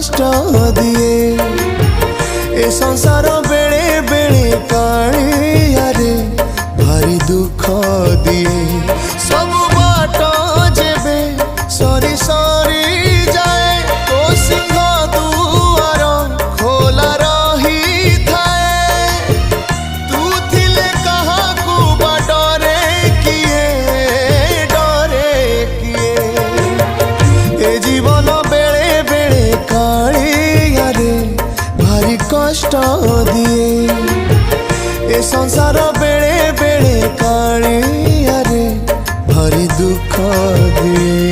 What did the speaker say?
कष्ट दिए ए संसार बेले बेले कालिया रे भारी दुख दिए सब बाट जेबे सरी सरी जाए तो सिंह दुआर खोला रही थाए तू थिले कहा को डरे किए ए जीवन बेले बेले कालिया रे भारी कष्ट दिए ए संसार बेले बेले कालिया रे भारी दुख दिए।